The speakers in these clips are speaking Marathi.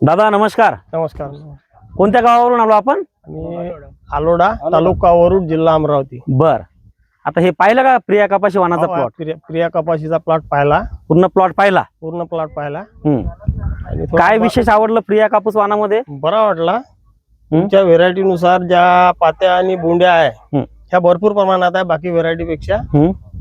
दादा नमस्कार. नमस्कार. कोणत्या गावावरून आलो आपण? मी आलोडा तालुका वरुड जिल्हा अमरावती. बर. आता हे पाहिलं का प्रिया कपाशी वाणाचा प्लॉट? प्रिया कपाशीचा प्लॉट पाहिला. पूर्ण प्लॉट पाहिला? पूर्ण प्लॉट पाहिला. आणि काय विशेष आवडलं प्रिया कापूस वाणामध्ये? बरा वाटला. तुमच्या व्हेरायटी नुसार ज्या पात्या आणि बोंड्या आहे ह्या भरपूर प्रमाणात आहे बाकी व्हेरायटी पेक्षा.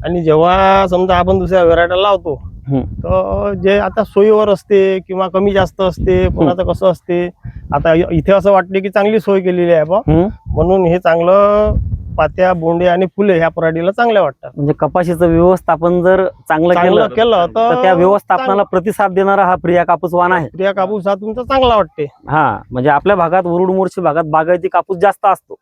आणि जेव्हा समजा आपण दुसऱ्या व्हेरायटी लावतो तर जे आता सोयीवर असते किंवा कमी जास्त असते, कोणाचं कसं असते. आता इथे असं वाटते की चांगली सोय केलेली आहे बा, म्हणून हे चांगलं पात्या बोंडे आणि फुले ह्या पराठीला चांगल्या वाटतात. म्हणजे कपाशीचं व्यवस्थापन जर चांगलं केलं तर त्या व्यवस्थापनाला प्रतिसाद देणारा हा प्रिया कापूस वाण आहे. प्रिया कापूस हा तुमचा चांगला वाटते. हा, म्हणजे आपल्या भागात वरुड मोर्शी भागात बागायती कापूस जास्त असतो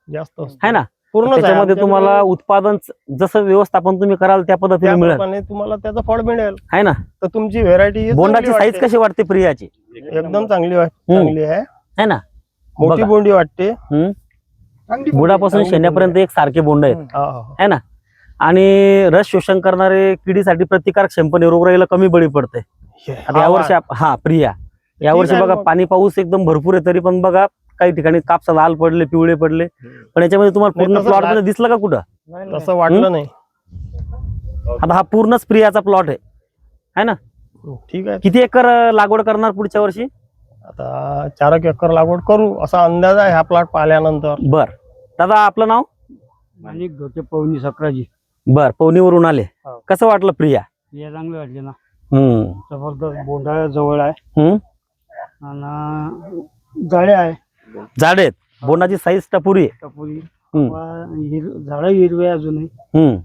आहे ना. पूर्ण त्याच्यामध्ये तुम्हाला उत्पादन जसं व्यवस्थापन तुम्ही कराल त्या पद्धतीने मिळेल, तुम्हाला त्याचं फळ मिळेल आहे ना. तर तुमची व्हेरायटी बोंडाची साईज कशी वाटते प्रियाची? एकदम चांगली आहे ना. मोठी बोंडी वाटते. बुडापासून शेण्यापर्यंत एक सारखे बोंड आहेत है ना. आणि रस शोषण करणारे किडीसाठी प्रतिकारक क्षमपणे रोगराईला कमी बळी पडते. आता यावर्षी प्रिया यावर्षी बघा पाणी पाऊस एकदम भरपूर आहे, तरी पण बघा काही ठिकाणी कापसा लाल पडले पिवळे पडले. पण याच्यामध्ये तुम्हाला पूर्ण प्लॉट मध्ये दिसलं का कुठं? तसं वाटलं नाही. आता हा पूर्णच प्रियाचा प्लॉट आहे ना. ठीक आहे. किती एकर लागवड करणार पुढच्या वर्षी? आता 4 एकर लागवड करू असा अंदाज आहे हा प्लॉट पाहिल्यानंतर. बर. दादा आपलं नाव? माणिक घोटे पवनी सकराजी. बर. पवनीवरून आले. कसं वाटलं प्रिया? प्रिया चांगली वाटली ना. जबरदस्त बोंडा जवळ आहे आणि झाडे आहे. झाडे आहेत. बोंडाची साईज टपुरी आहे. टपुरी झाड हिरवे अजूनही.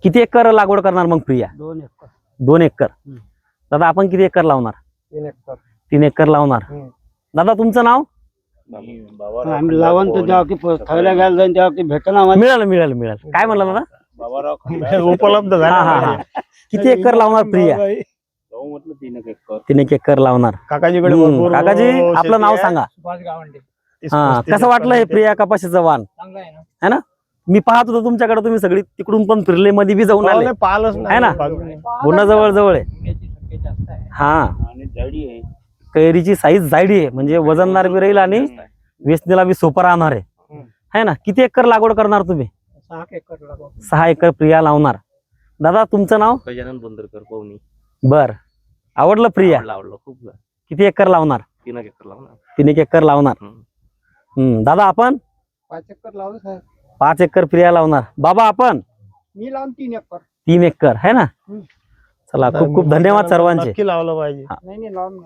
किती एकर लागवड करणार मग प्रिया? 2 एकर. 2 एकर. दादा आपण किती एकर लावणार? 3 एकर. 3 एकर लावणार. दादा तुमचं नाव? आम्ही लावून तर जेव्हा की थैल्या घ्यायला जाईन तेव्हा की भेटन आम्हाला. मिळालं. काय म्हणलं दादा? उपलब्ध झाला. किती एकर लावणार प्रिया? 3 एकर लावणार. काकाजीकडे काकाजी आपलं नाव सांगा. कसं वाटलं हे प्रिया कपाशीचं वाण? है ना. मी पाहत होतो तुमच्याकडे, तुम्ही सगळी तिकडून पण फिरले, मध्ये बी जाऊन आले है ना. बोंडा जवळ आहे. हा, कैरीची साईज जाडी आहे, म्हणजे वजनदार बी राहील आणि वेचणीला बी सोपा राहणार आहे ना. किती एकर लागवड करणार तुम्ही? 6 एकर प्रिया लावणार. दादा तुमचं नाव? गजानन बोंदरकर पवनी. बर. आवडलं प्रिया? आवडलं खूप. किती एकर लावणार? 3 एकर लावणार. 3 एकर लावणार. दादा आपण? 5 एकर लावलं साहेब. 5 एकर प्रिया लावणार. बाबा आपण? मी लावून 3 एकर. 3 एकर है ना. चला खूप खूप धन्यवाद सर्वांचे. नक्की लावलं पाहिजे. नाही लावून